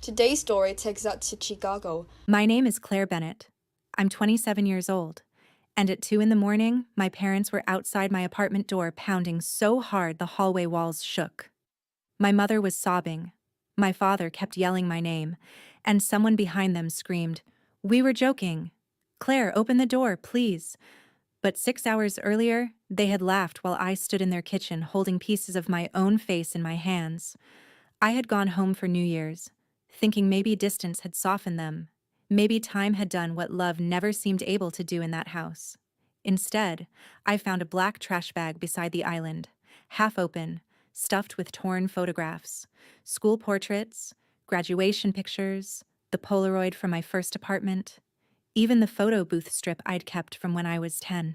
Today's story takes us to Chicago. My name is Claire Bennett. I'm 27 years old, and at 2 in the morning, my parents were outside my apartment door pounding so hard the hallway walls shook. My mother was sobbing. My father kept yelling my name, and someone behind them screamed, "We were joking. Claire, open the door, please." But 6 hours earlier, they had laughed while I stood in their kitchen holding pieces of my own face in my hands. I had gone home for New Year's, thinking maybe distance had softened them. Maybe time had done what love never seemed able to do in that house. Instead, I found a black trash bag beside the island, half open, stuffed with torn photographs, school portraits, graduation pictures, the Polaroid from my first apartment, even the photo booth strip I'd kept from when I was 10.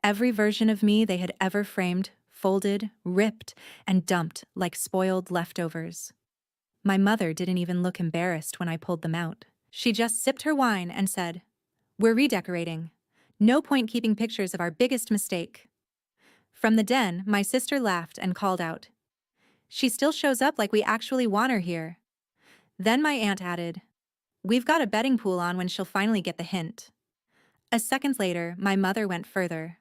Every version of me they had ever framed, folded, ripped, and dumped like spoiled leftovers. My mother didn't even look embarrassed when I pulled them out. She just sipped her wine and said, "We're redecorating. No point keeping pictures of our biggest mistake." From the den, my sister laughed and called out, "She still shows up like we actually want her here." Then my aunt added, "We've got a betting pool on when she'll finally get the hint." A second later, my mother went further.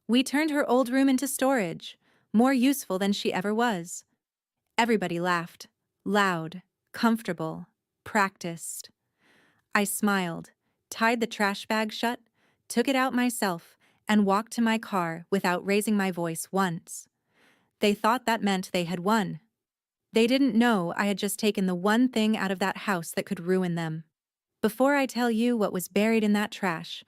"We turned her old room into storage, more useful than she ever was." Everybody laughed, loud, comfortable, practiced. I smiled, tied the trash bag shut, took it out myself, and walked to my car without raising my voice once. They thought that meant they had won. They didn't know I had just taken the one thing out of that house that could ruin them. Before I tell you what was buried in that trash,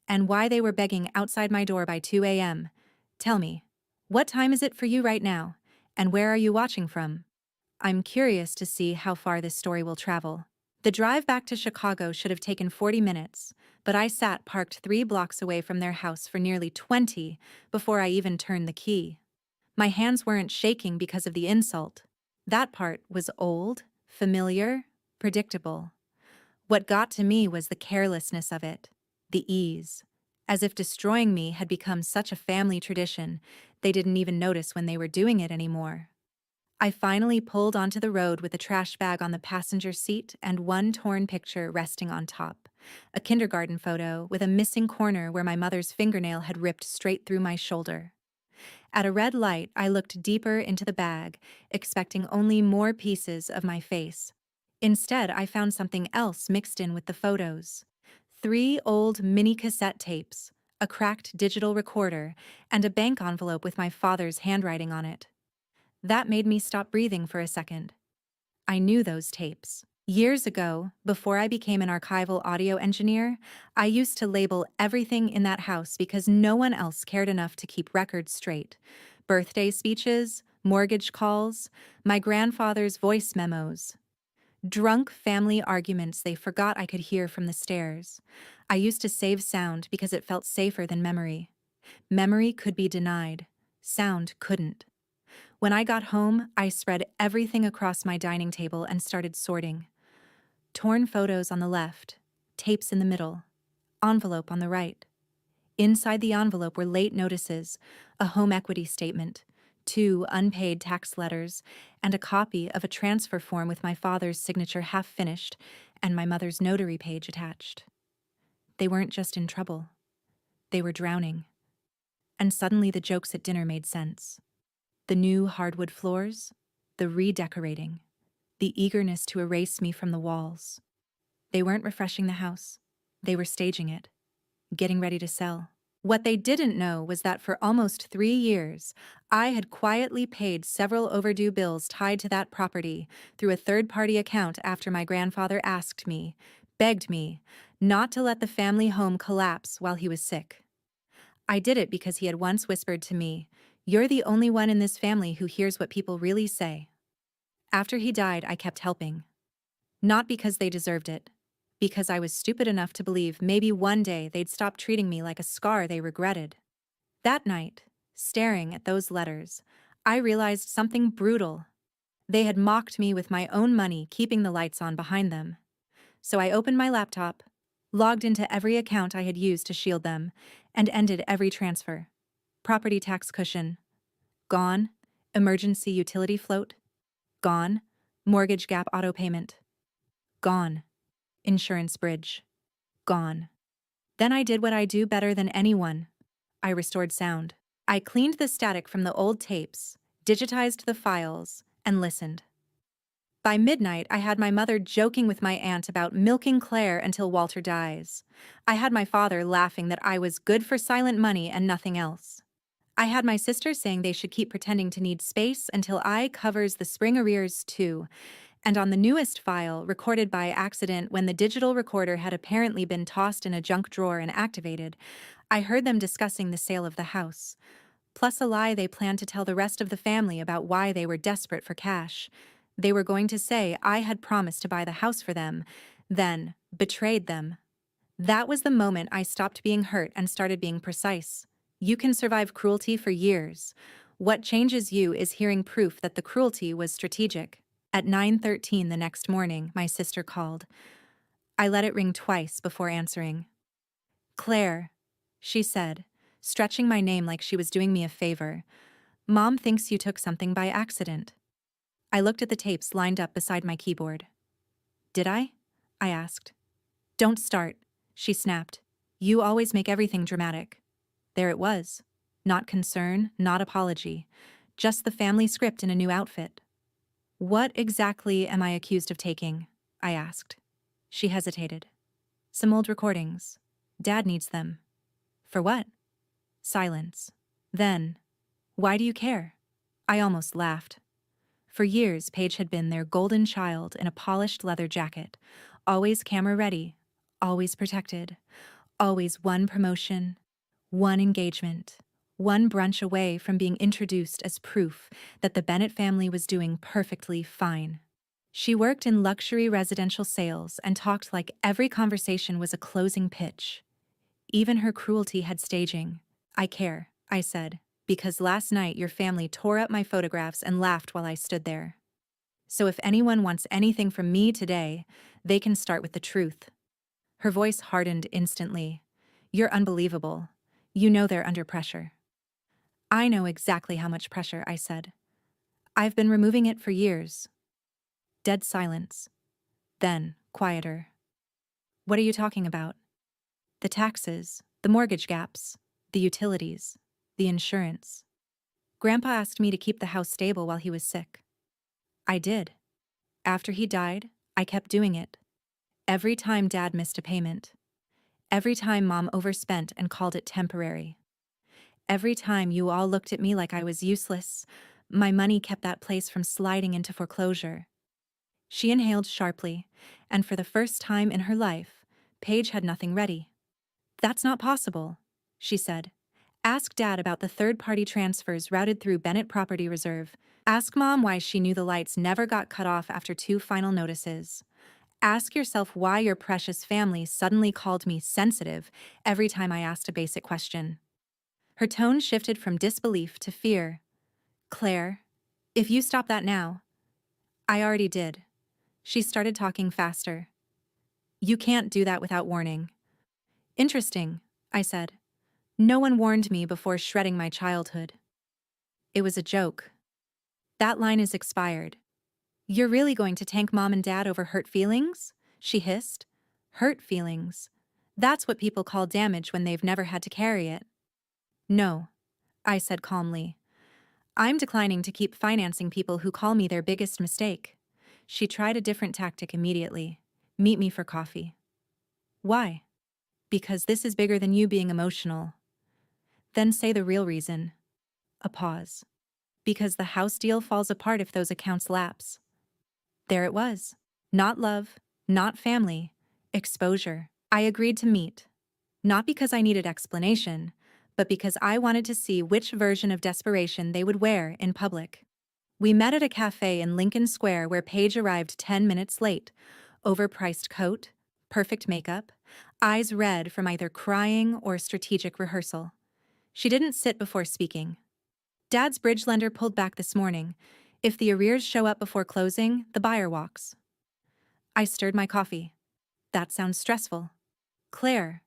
and why they were begging outside my door by 2 a.m., tell me, what time is it for you right now, and where are you watching from? I'm curious to see how far this story will travel. The drive back to Chicago should have taken 40 minutes, but I sat parked 3 blocks away from their house for nearly 20 before I even turned the key. My hands weren't shaking because of the insult. That part was old, familiar, predictable. What got to me was the carelessness of it, the ease. As if destroying me had become such a family tradition, they didn't even notice when they were doing it anymore. I finally pulled onto the road with a trash bag on the passenger seat and one torn picture resting on top. A kindergarten photo with a missing corner where my mother's fingernail had ripped straight through my shoulder. At a red light, I looked deeper into the bag, expecting only more pieces of my face. Instead, I found something else mixed in with the photos. 3 old mini cassette tapes, a cracked digital recorder, and a bank envelope with my father's handwriting on it. That made me stop breathing for a second. I knew those tapes. Years ago, before I became an archival audio engineer, I used to label everything in that house because no one else cared enough to keep records straight. Birthday speeches, mortgage calls, my grandfather's voice memos. Drunk family arguments they forgot I could hear from the stairs. I used to save sound because it felt safer than memory. Memory could be denied. Sound couldn't. When I got home, I spread everything across my dining table and started sorting. Torn photos on the left, tapes in the middle, envelope on the right. Inside the envelope were late notices, a home equity statement, 2 unpaid tax letters, and a copy of a transfer form with my father's signature half finished and my mother's notary page attached. They weren't just in trouble. They were drowning. And suddenly the jokes at dinner made sense. The new hardwood floors, the redecorating, the eagerness to erase me from the walls. They weren't refreshing the house. They were staging it, getting ready to sell. What they didn't know was that for almost 3 years, I had quietly paid several overdue bills tied to that property through a third-party account after my grandfather asked me, begged me, not to let the family home collapse while he was sick. I did it because he had once whispered to me, "You're the only one in this family who hears what people really say." After he died, I kept helping. Not because they deserved it, because I was stupid enough to believe maybe one day they'd stop treating me like a scar they regretted. That night, staring at those letters, I realized something brutal. They had mocked me with my own money, keeping the lights on behind them. So I opened my laptop, logged into every account I had used to shield them, and ended every transfer. Property tax cushion, gone. Emergency utility float, gone. Mortgage gap auto payment, Gone. Insurance bridge. Gone. Then I did what I do better than anyone. I restored sound. I cleaned the static from the old tapes, digitized the files, and listened. By midnight, I had my mother joking with my aunt about milking Claire until Walter dies. I had my father laughing that I was good for silent money and nothing else. I had my sister saying they should keep pretending to need space until I covers the spring arrears too. And on the newest file, recorded by accident when the digital recorder had apparently been tossed in a junk drawer and activated, I heard them discussing the sale of the house. Plus a lie they planned to tell the rest of the family about why they were desperate for cash. They were going to say I had promised to buy the house for them, then betrayed them. That was the moment I stopped being hurt and started being precise. You can survive cruelty for years. What changes you is hearing proof that the cruelty was strategic. At 9:13 the next morning, my sister called. I let it ring twice before answering. Claire, she said, stretching my name like she was doing me a favor. Mom thinks you took something by accident. I looked at the tapes lined up beside my keyboard. Did I? I asked. Don't start, she snapped. You always make everything dramatic. There it was. Not concern, not apology. Just the family script in a new outfit. What exactly am I accused of taking? I asked. She hesitated. Some old recordings. Dad needs them. For what? Silence. Then, why do you care? I almost laughed. For years, Paige had been their golden child in a polished leather jacket, always camera ready, always protected, always one promotion, one engagement, one brunch away from being introduced as proof that the Bennett family was doing perfectly fine. She worked in luxury residential sales and talked like every conversation was a closing pitch. Even her cruelty had staging. I care, I said, because last night your family tore up my photographs and laughed while I stood there. So if anyone wants anything from me today, they can start with the truth. Her voice hardened instantly. You're unbelievable. You know they're under pressure. I know exactly how much pressure, I said. I've been removing it for years. Dead silence. Then, quieter. What are you talking about? The taxes, the mortgage gaps, the utilities, the insurance. Grandpa asked me to keep the house stable while he was sick. I did. After he died, I kept doing it. Every time Dad missed a payment. Every time Mom overspent and called it temporary. Every time you all looked at me like I was useless, my money kept that place from sliding into foreclosure. She inhaled sharply, and for the first time in her life, Paige had nothing ready. That's not possible, she said. Ask Dad about the third-party transfers routed through Bennett Property Reserve. Ask Mom why she knew the lights never got cut off after 2 final notices. Ask yourself why your precious family suddenly called me sensitive every time I asked a basic question. Her tone shifted from disbelief to fear. Claire, if you stop that now. I already did. She started talking faster. You can't do that without warning. Interesting, I said. No one warned me before shredding my childhood. It was a joke. That line is expired. You're really going to tank Mom and Dad over hurt feelings? She hissed. Hurt feelings. That's what people call damage when they've never had to carry it. No, I said calmly. I'm declining to keep financing people who call me their biggest mistake. She tried a different tactic immediately. Meet me for coffee. Why? Because this is bigger than you being emotional. Then say the real reason. A pause. Because the house deal falls apart if those accounts lapse. There it was. Not love, not family, exposure. I agreed to meet. Not because I needed explanation, but because I wanted to see which version of desperation they would wear in public. We met at a cafe in Lincoln Square where Paige arrived 10 minutes late. Overpriced coat, perfect makeup, eyes red from either crying or strategic rehearsal. She didn't sit before speaking. Dad's bridge lender pulled back this morning. If the arrears show up before closing, the buyer walks. I stirred my coffee. That sounds stressful. Claire.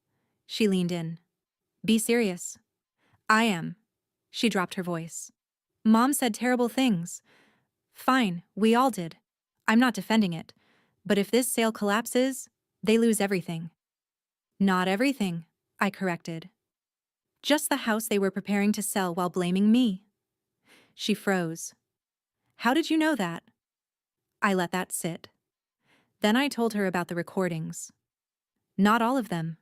She leaned in. Be serious. I am. She dropped her voice. Mom said terrible things. Fine, we all did. I'm not defending it. But if this sale collapses, they lose everything. Not everything, I corrected. Just the house they were preparing to sell while blaming me. She froze. How did you know that? I let that sit. Then I told her about the recordings. Not all of them.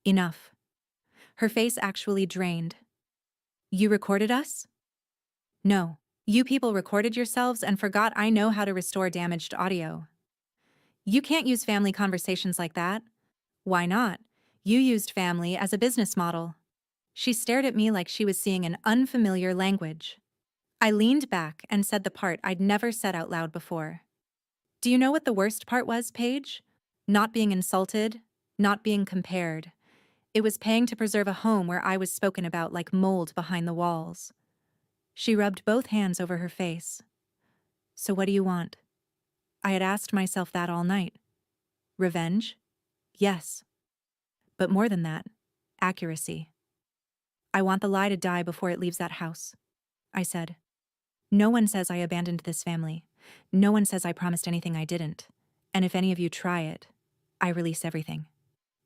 Enough. Her face actually drained. You recorded us? No. You people recorded yourselves and forgot I know how to restore damaged audio. You can't use family conversations like that. Why not? You used family as a business model. She stared at me like she was seeing an unfamiliar language. I leaned back and said the part I'd never said out loud before. Do you know what the worst part was, Paige? Not being insulted, not being compared. It was paying to preserve a home where I was spoken about like mold behind the walls. She rubbed both hands over her face. So what do you want? I had asked myself that all night. Revenge? Yes. But more than that, accuracy. I want the lie to die before it leaves that house, I said. No one says I abandoned this family. No one says I promised anything I didn't. And if any of you try it, I release everything.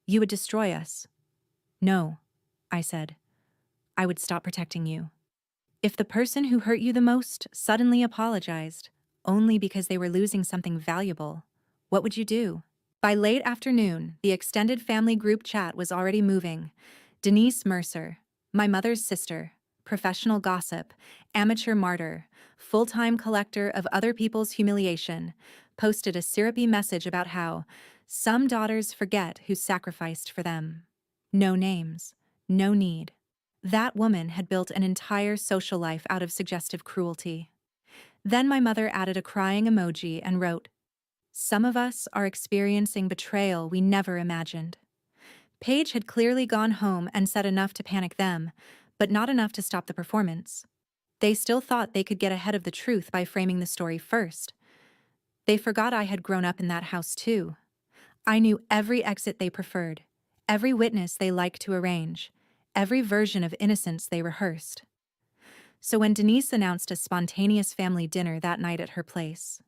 You would destroy us. No, I said. I would stop protecting you. If the person who hurt you the most suddenly apologized, only because they were losing something valuable, what would you do? By late afternoon, the extended family group chat was already moving. Denise Mercer, my mother's sister, professional gossip, amateur martyr, full-time collector of other people's humiliation, posted a syrupy message about how some daughters forget who sacrificed for them. No names, no need. That woman had built an entire social life out of suggestive cruelty. Then my mother added a crying emoji and wrote, "Some of us are experiencing betrayal we never imagined." Paige had clearly gone home and said enough to panic them, but not enough to stop the performance. They still thought they could get ahead of the truth by framing the story first. They forgot I had grown up in that house too. I knew every exit they preferred, every witness they liked to arrange, every version of innocence they rehearsed. So when Denise announced a spontaneous family dinner that night at her place,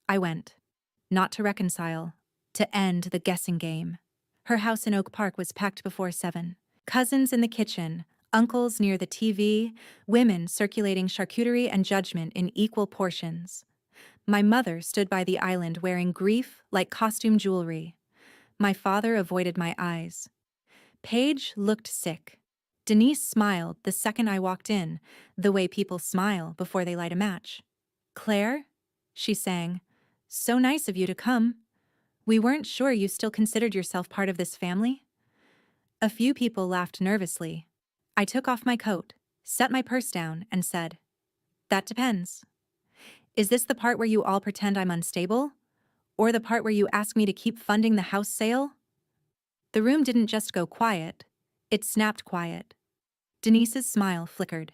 I went. Not to reconcile, to end the guessing game. Her house in Oak Park was packed before 7. Cousins in the kitchen, uncles near the TV, women circulating charcuterie and judgment in equal portions. My mother stood by the island wearing grief like costume jewelry. My father avoided my eyes. Paige looked sick. Denise smiled the second I walked in, the way people smile before they light a match. "Claire?" she sang. "So nice of you to come. We weren't sure you still considered yourself part of this family." A few people laughed nervously. I took off my coat, set my purse down, and said, "That depends. Is this the part where you all pretend I'm unstable? Or the part where you ask me to keep funding the house sale?" The room didn't just go quiet, it snapped quiet. Denise's smile flickered.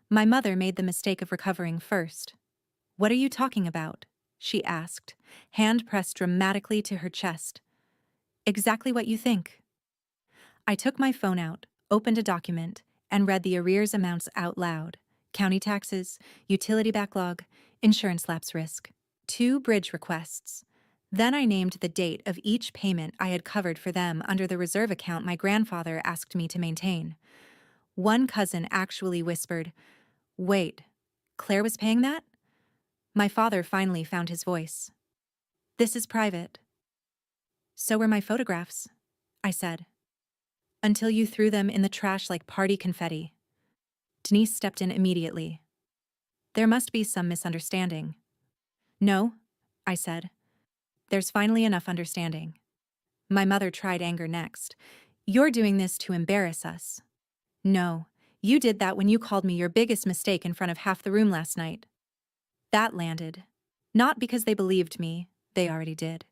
My mother made the mistake of recovering first. "What are you talking about?" she asked, hand pressed dramatically to her chest. "Exactly what you think." I took my phone out, opened a document, and read the arrears amounts out loud. County taxes, utility backlog, insurance lapse risk. 2 bridge requests. Then I named the date of each payment I had covered for them under the reserve account my grandfather asked me to maintain. One cousin actually whispered, "Wait, Claire was paying that?" My father finally found his voice. "This is private." "So were my photographs," I said. "Until you threw them in the trash like party confetti." Denise stepped in immediately. "There must be some misunderstanding." "No," I said. "There's finally enough understanding." My mother tried anger next. "You're doing this to embarrass us." "No, you did that when you called me your biggest mistake in front of half the room last night." That landed. Not because they believed me, they already did,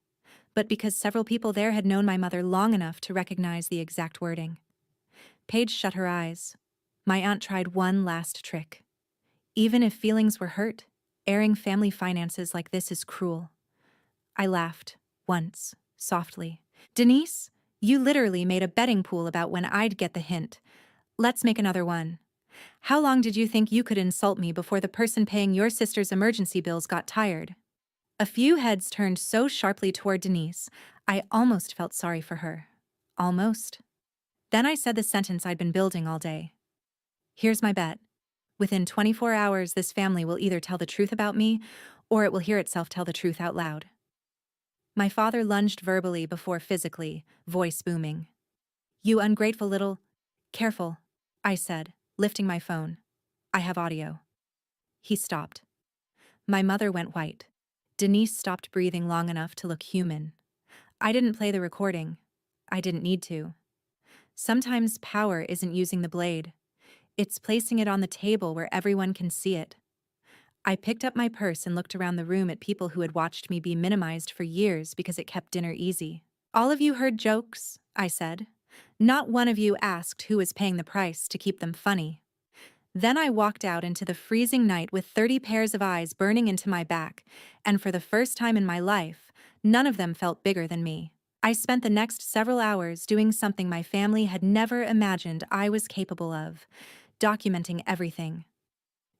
but because several people there had known my mother long enough to recognize the exact wording. Paige shut her eyes. My aunt tried one last trick. Even if feelings were hurt, airing family finances like this is cruel. I laughed, once, softly. "Denise, you literally made a betting pool about when I'd get the hint. Let's make another one. How long did you think you could insult me before the person paying your sister's emergency bills got tired?" A few heads turned so sharply toward Denise, I almost felt sorry for her. Almost. Then I said the sentence I'd been building all day. Here's my bet. Within 24 hours, this family will either tell the truth about me, or it will hear itself tell the truth out loud. My father lunged verbally before physically, voice booming. You ungrateful little... Careful, I said, lifting my phone. I have audio. He stopped. My mother went white. Denise stopped breathing long enough to look human. I didn't play the recording. I didn't need to. Sometimes power isn't using the blade. It's placing it on the table where everyone can see it. I picked up my purse and looked around the room at people who had watched me be minimized for years because it kept dinner easy. All of you heard jokes, I said. Not one of you asked who was paying the price to keep them funny. Then I walked out into the freezing night with 30 pairs of eyes burning into my back, and for the first time in my life, none of them felt bigger than me. I spent the next several hours doing something my family had never imagined I was capable of, documenting everything.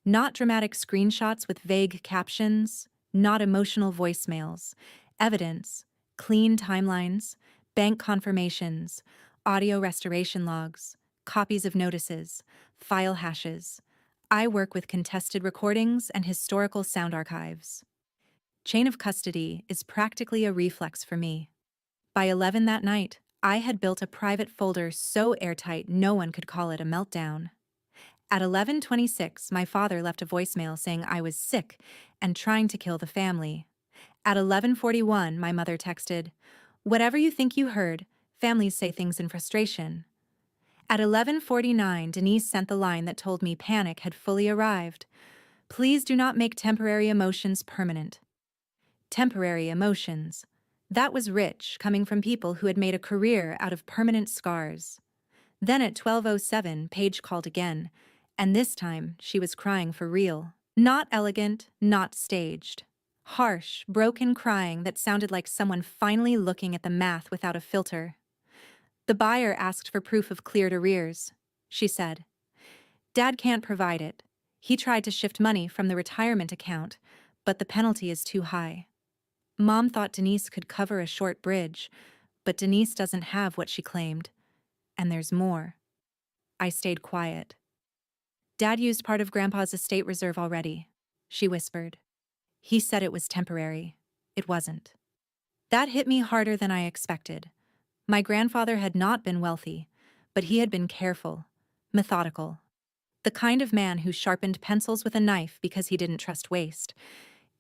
Not dramatic screenshots with vague captions, not emotional voicemails, evidence, clean timelines, bank confirmations, audio restoration logs, copies of notices, file hashes. I work with contested recordings and historical sound archives. Chain of custody is practically a reflex for me. By 11 that night, I had built a private folder so airtight no one could call it a meltdown. At 11:26, my father left a voicemail saying I was sick and trying to kill the family. At 11:41, my mother texted, "Whatever you think you heard, families say things in frustration." At 11:49, Denise sent the line that told me panic had fully arrived. Please do not make temporary emotions permanent. Temporary emotions. That was rich, coming from people who had made a career out of permanent scars. Then at 12:07, Paige called again, and this time she was crying for real. Not elegant, not staged. Harsh, broken crying that sounded like someone finally looking at the math without a filter. The buyer asked for proof of cleared arrears, she said. Dad can't provide it. He tried to shift money from the retirement account, but the penalty is too high. Mom thought Denise could cover a short bridge, but Denise doesn't have what she claimed. And there's more. I stayed quiet. Dad used part of Grandpa's estate reserve already, she whispered. He said it was temporary. It wasn't. That hit me harder than I expected. My grandfather had not been wealthy, but he had been careful, methodical. The kind of man who sharpened pencils with a knife because he didn't trust waste.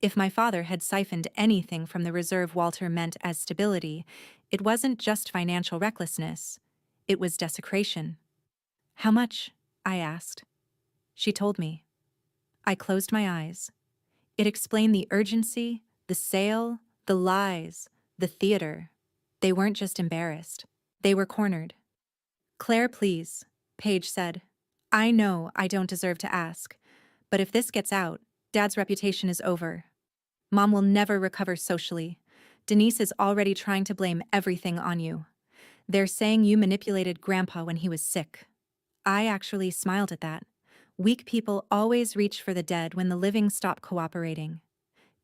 If my father had siphoned anything from the reserve Walter meant as stability, it wasn't just financial recklessness. It was desecration. How much? I asked. She told me. I closed my eyes. It explained the urgency, the sale, the lies, the theater. They weren't just embarrassed. They were cornered. Claire, please, Paige said. I know I don't deserve to ask, but if this gets out, Dad's reputation is over. Mom will never recover socially. Denise is already trying to blame everything on you. They're saying you manipulated Grandpa when he was sick. I actually smiled at that. Weak people always reach for the dead when the living stop cooperating.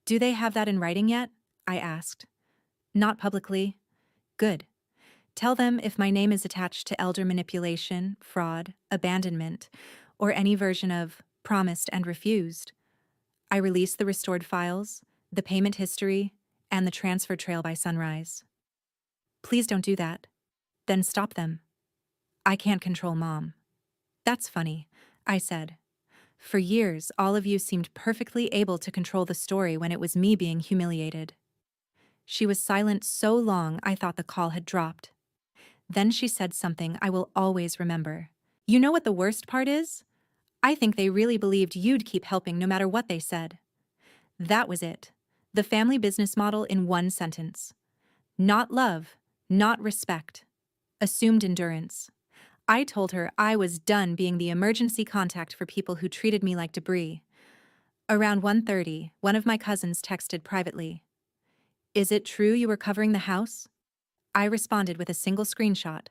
Do they have that in writing yet? I asked. Not publicly. Good. Tell them if my name is attached to elder manipulation, fraud, abandonment, or any version of promised and refused. I release the restored files, the payment history, and the transfer trail by sunrise. Please don't do that. Then stop them. I can't control Mom. That's funny, I said. For years, all of you seemed perfectly able to control the story when it was me being humiliated. She was silent so long I thought the call had dropped. Then she said something I will always remember. You know what the worst part is? I think they really believed you'd keep helping no matter what they said. That was it. The family business model in one sentence. Not love, not respect. Assumed endurance. I told her I was done being the emergency contact for people who treated me like debris. Around 1:30, one of my cousins texted privately. Is it true you were covering the house? I responded with a single screenshot.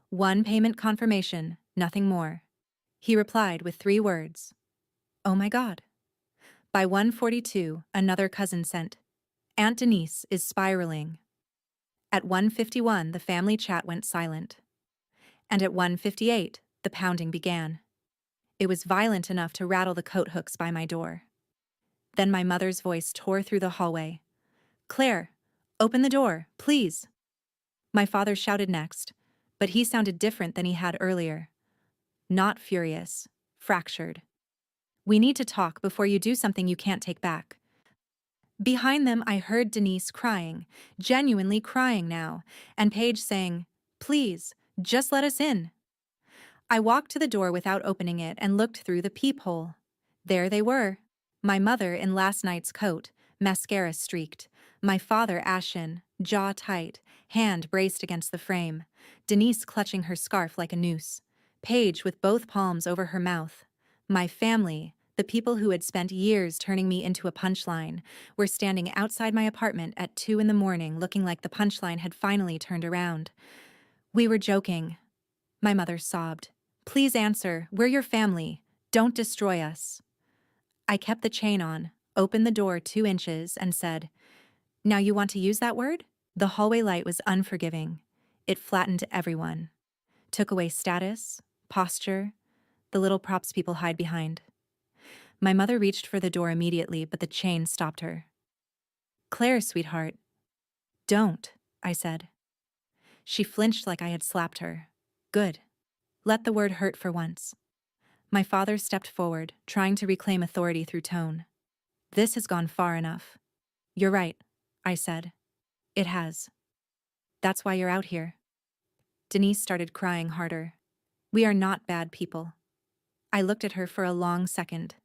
One payment confirmation, nothing more. He replied with 3 words. Oh my God. By 1:42, another cousin sent. Aunt Denise is spiraling. At 1:51, the family chat went silent. And at 1:58, the pounding began. It was violent enough to rattle the coat hooks by my door. Then my mother's voice tore through the hallway. "Claire, open the door, please." My father shouted next, but he sounded different than he had earlier. Not furious, fractured. "We need to talk before you do something you can't take back." Behind them, I heard Denise crying, genuinely crying now, and Paige saying, "Please, just let us in." I walked to the door without opening it and looked through the peephole. There they were. My mother in last night's coat, mascara streaked. My father ashen, jaw tight, hand braced against the frame. Denise clutching her scarf like a noose. Paige with both palms over her mouth. My family, the people who had spent years turning me into a punchline, were standing outside my apartment at 2 in the morning looking like the punchline had finally turned around. "We were joking," my mother sobbed. "Please answer, we're your family. Don't destroy us." I kept the chain on, opened the door 2 inches, and said, "Now you want to use that word?" The hallway light was unforgiving. It flattened everyone. Took away status, posture, the little props people hide behind. My mother reached for the door immediately, but the chain stopped her. "Claire, sweetheart." "Don't," I said. She flinched like I had slapped her. "Good. Let the word hurt for once." My father stepped forward, trying to reclaim authority through tone. "This has gone far enough." "You're right," I said. "It has. That's why you're out here." Denise started crying harder. "We are not bad people." I looked at her for a long second.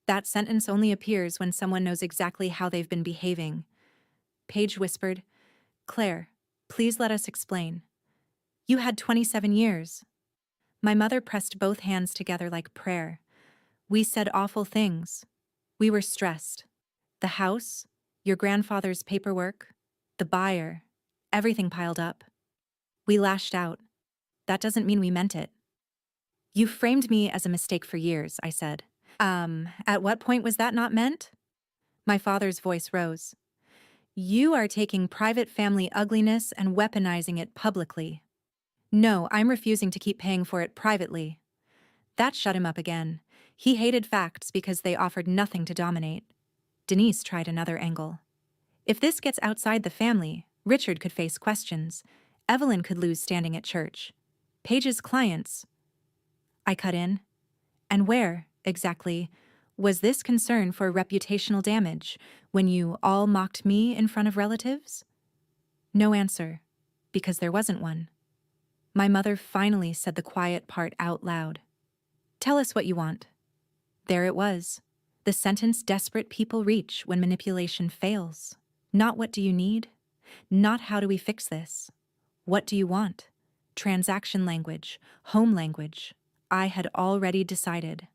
That sentence only appears when someone knows exactly how they've been behaving. Paige whispered, "Claire, please let us explain. You had 27 years. My mother pressed both hands together like prayer. "We said awful things. We were stressed. The house, your grandfather's paperwork, the buyer, everything piled up. We lashed out. That doesn't mean we meant it." "You framed me as a mistake for years," I said. At what point was that not meant?" My father's voice rose. "You are taking private family ugliness and weaponizing it publicly." "No, I'm refusing to keep paying for it privately." That shut him up again. He hated facts because they offered nothing to dominate. Denise tried another angle. "If this gets outside the family, Richard could face questions. Evelyn could lose standing at church. Paige's clients." I cut in. "And where, exactly, was this concern for reputational damage when you all mocked me in front of relatives?" No answer, because there wasn't one. My mother finally said the quiet part out loud. "Tell us what you want." There it was. The sentence desperate people reach when manipulation fails. Not "what do you need?" Not "how do we fix this?" What do you want? Transaction language, home language. I had already decided.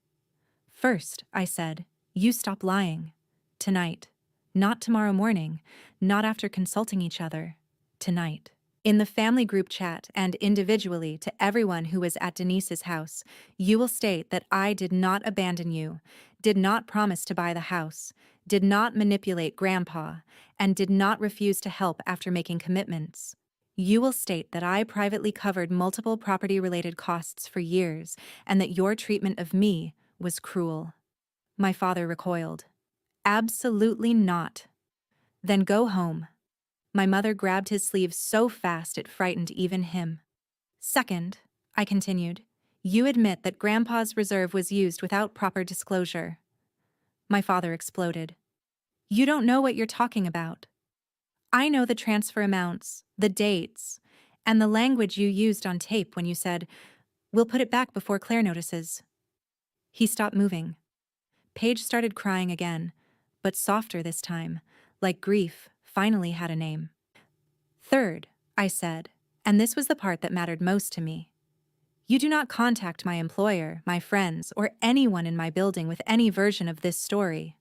"First," I said, "you stop lying. Tonight. Not tomorrow morning. Not after consulting each other. Tonight." In the family group chat and individually to everyone who was at Denise's house, you will state that I did not abandon you, did not promise to buy the house, did not manipulate Grandpa, and did not refuse to help after making commitments. You will state that I privately covered multiple property-related costs for years and that your treatment of me was cruel. My father recoiled. "Absolutely not." "Then go home." My mother grabbed his sleeve so fast it frightened even him. "Second," I continued, "you admit that Grandpa's reserve was used without proper disclosure." My father exploded. "You don't know what you're talking about. I know the transfer amounts, the dates, and the language you used on tape when you said, 'We'll put it back before Claire notices.'" He stopped moving. Paige started crying again, but softer this time, like grief finally had a name. "Third," I said, and this was the part that mattered most to me, "you do not contact my employer, my friends, or anyone in my building with any version of this story.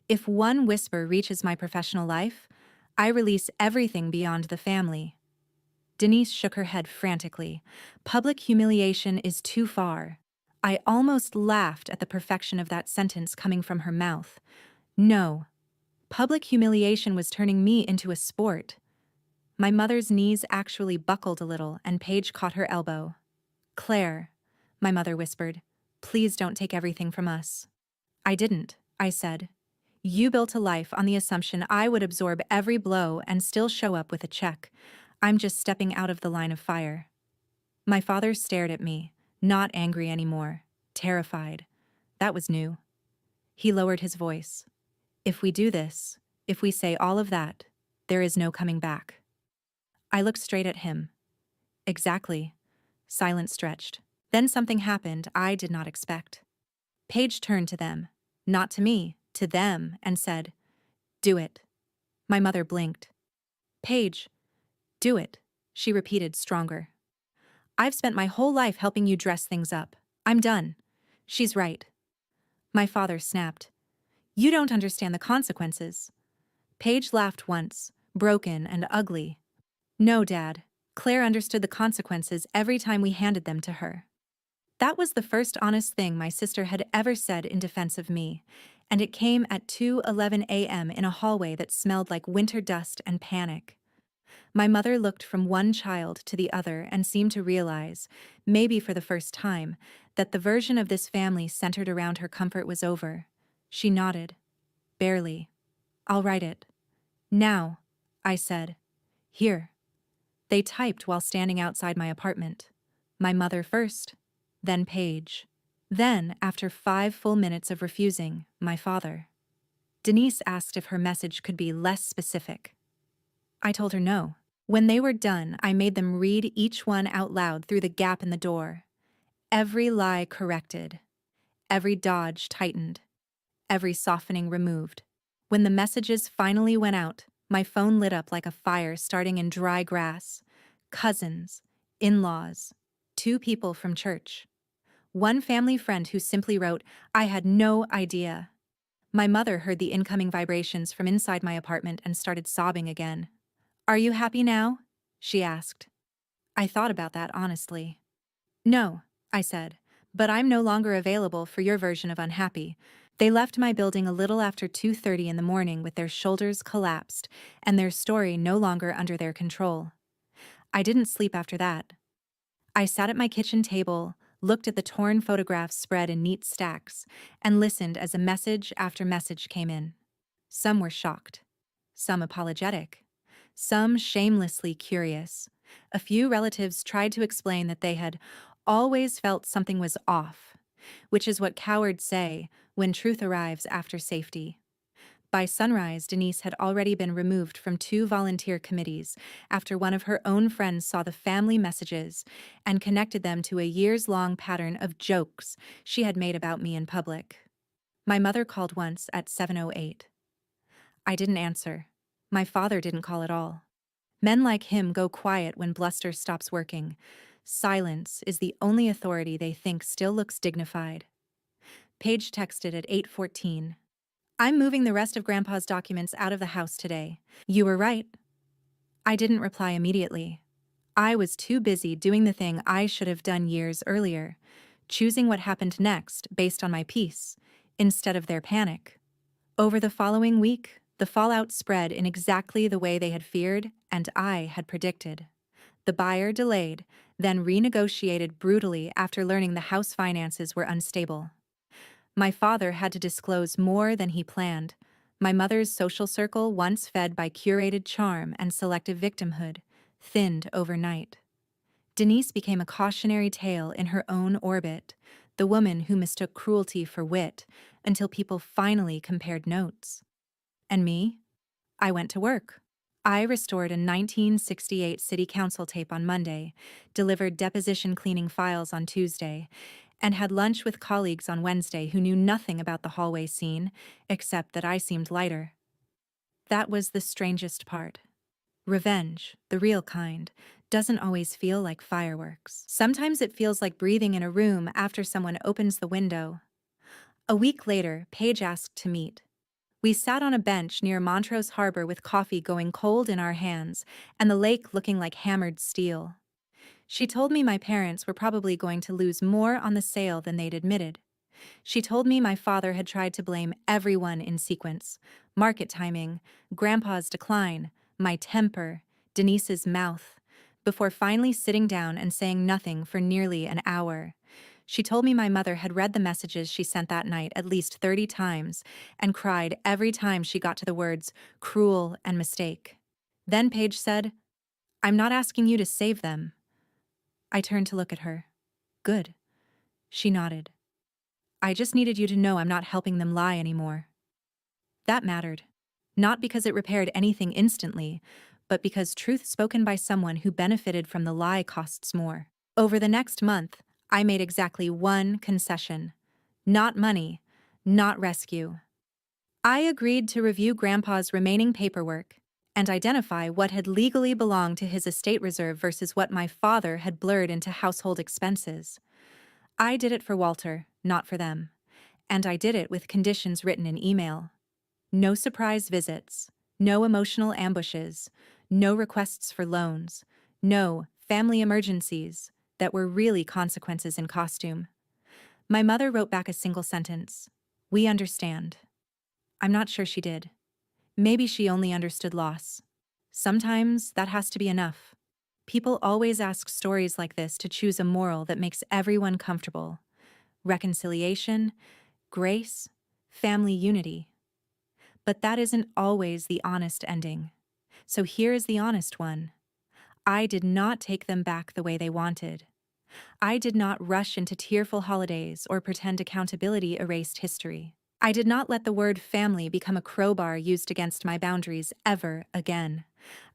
If one whisper reaches my professional life, I release everything beyond the family." Denise shook her head frantically. Public humiliation is too far. I almost laughed at the perfection of that sentence coming from her mouth. "No. Public humiliation was turning me into a sport. My mother's knees actually buckled a little, and Paige caught her elbow. "Claire," my mother whispered, "please don't take everything from us." "I didn't," I said. "You built a life on the assumption I would absorb every blow and still show up with a check. I'm just stepping out of the line of fire." My father stared at me, not angry anymore, terrified. That was new. He lowered his voice. "If we do this, if we say all of that, there is no coming back." I looked straight at him. "Exactly." Silence stretched. Then something happened I did not expect. Paige turned to them, not to me, to them, and said, "Do it." My mother blinked. "Paige, do it," she repeated, stronger. "I've spent my whole life helping you dress things up. I'm done." "She's right." My father snapped. "You don't understand the consequences." Paige laughed once, broken and ugly. "No, Dad. Claire understood the consequences every time we handed them to her." That was the first honest thing my sister had ever said in defense of me, and it came at 2:11 a.m. in a hallway that smelled like winter dust and panic. My mother looked from one child to the other and seemed to realize, maybe for the first time, that the version of this family centered around her comfort was over. She nodded. Barely. "I'll write it." "Now," I said. "Here." They typed while standing outside my apartment. My mother first, then Paige. Then, after 5 full minutes of refusing, my father. Denise asked if her message could be less specific. I told her no. When they were done, I made them read each one out loud through the gap in the door. Every lie corrected. Every dodge tightened. Every softening removed. When the messages finally went out, my phone lit up like a fire starting in dry grass. Cousins, in-laws, 2 people from church. One family friend who simply wrote, "I had no idea." My mother heard the incoming vibrations from inside my apartment and started sobbing again. "Are you happy now?" she asked. I thought about that honestly. "No," I said, "but I'm no longer available for your version of unhappy." They left my building a little after 2:30 in the morning with their shoulders collapsed and their story no longer under their control. I didn't sleep after that. I sat at my kitchen table, looked at the torn photographs spread in neat stacks, and listened as a message after message came in. Some were shocked, some apologetic, some shamelessly curious. A few relatives tried to explain that they had always felt something was off, which is what cowards say when truth arrives after safety. By sunrise, Denise had already been removed from 2 volunteer committees after one of her own friends saw the family messages and connected them to a years-long pattern of jokes she had made about me in public. My mother called once at 7:08. I didn't answer. My father didn't call at all. Men like him go quiet when bluster stops working. Silence is the only authority they think still looks dignified. Paige texted at 8:14. "I'm moving the rest of Grandpa's documents out of the house today. You were right." I didn't reply immediately. I was too busy doing the thing I should have done years earlier, choosing what happened next based on my peace, instead of their panic. Over the following week, the fallout spread in exactly the way they had feared and I had predicted. The buyer delayed, then renegotiated brutally after learning the house finances were unstable. My father had to disclose more than he planned. My mother's social circle, once fed by curated charm and selective victimhood, thinned overnight. Denise became a cautionary tale in her own orbit, the woman who mistook cruelty for wit, until people finally compared notes. And me? I went to work. I restored a 1968 city council tape on Monday, delivered deposition cleaning files on Tuesday, and had lunch with colleagues on Wednesday who knew nothing about the hallway scene, except that I seemed lighter. That was the strangest part. Revenge, the real kind, doesn't always feel like fireworks. Sometimes it feels like breathing in a room after someone opens the window. A week later, Paige asked to meet. We sat on a bench near Montrose Harbor with coffee going cold in our hands and the lake looking like hammered steel. She told me my parents were probably going to lose more on the sale than they'd admitted. She told me my father had tried to blame everyone in sequence: market timing, Grandpa's decline, my temper, Denise's mouth, before finally sitting down and saying nothing for nearly an hour. She told me my mother had read the messages she sent that night at least 30 times and cried every time she got to the words cruel and mistake. Then Paige said, "I'm not asking you to save them." I turned to look at her. "Good." She nodded. "I just needed you to know I'm not helping them lie anymore." That mattered. Not because it repaired anything instantly, but because truth spoken by someone who benefited from the lie costs more. Over the next month, I made exactly one concession. Not money, not rescue. I agreed to review Grandpa's remaining paperwork and identify what had legally belonged to his estate reserve versus what my father had blurred into household expenses. I did it for Walter, not for them. And I did it with conditions written in email. No surprise visits, no emotional ambushes, no requests for loans, no family emergencies that were really consequences in costume. My mother wrote back a single sentence: "We understand." I'm not sure she did. Maybe she only understood loss. Sometimes that has to be enough. People always ask stories like this to choose a moral that makes everyone comfortable. Reconciliation, grace, family unity. But that isn't always the honest ending. So here is the honest one. I did not take them back the way they wanted. I did not rush into tearful holidays or pretend accountability erased history. I did not let the word family become a crowbar used against my boundaries ever again.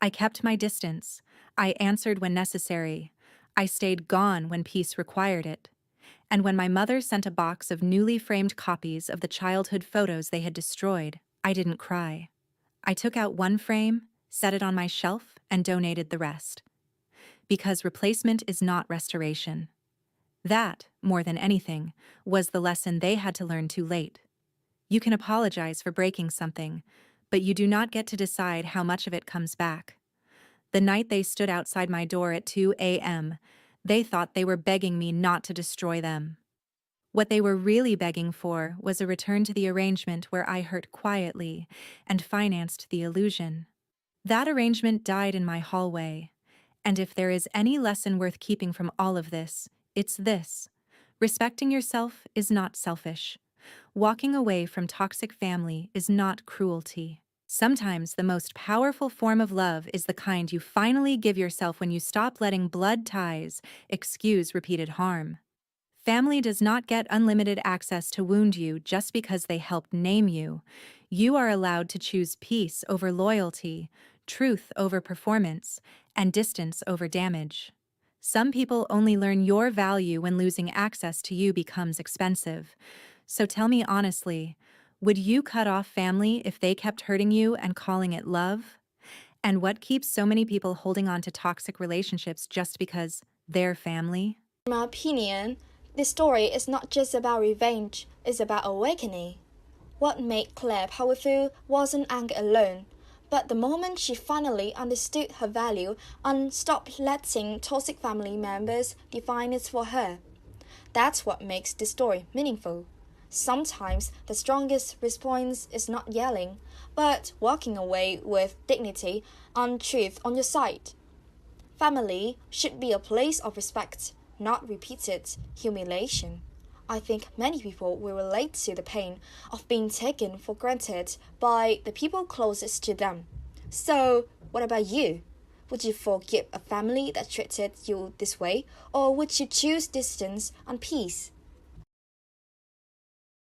I kept my distance. I answered when necessary. I stayed gone when peace required it. And when my mother sent a box of newly framed copies of the childhood photos they had destroyed, I didn't cry. I took out one frame, set it on my shelf, and donated the rest. Because replacement is not restoration. That, more than anything, was the lesson they had to learn too late. You can apologize for breaking something, but you do not get to decide how much of it comes back. The night they stood outside my door at 2 a.m., they thought they were begging me not to destroy them. What they were really begging for was a return to the arrangement where I hurt quietly and financed the illusion. That arrangement died in my hallway, and if there is any lesson worth keeping from all of this, it's this: respecting yourself is not selfish. Walking away from toxic family is not cruelty. Sometimes the most powerful form of love is the kind you finally give yourself when you stop letting blood ties excuse repeated harm. Family does not get unlimited access to wound you just because they helped name you. You are allowed to choose peace over loyalty, truth over performance, and distance over damage. Some people only learn your value when losing access to you becomes expensive. So tell me honestly, would you cut off family if they kept hurting you and calling it love? And what keeps so many people holding on to toxic relationships just because they're family? In my opinion, this story is not just about revenge, it's about awakening. What made Claire powerful wasn't anger alone, but the moment she finally understood her value and stopped letting toxic family members define it for her. That's what makes this story meaningful. Sometimes the strongest response is not yelling, but walking away with dignity and truth on your side. Family should be a place of respect, not repeated humiliation. I think many people will relate to the pain of being taken for granted by the people closest to them. So, what about you? Would you forgive a family that treated you this way, or would you choose distance and peace?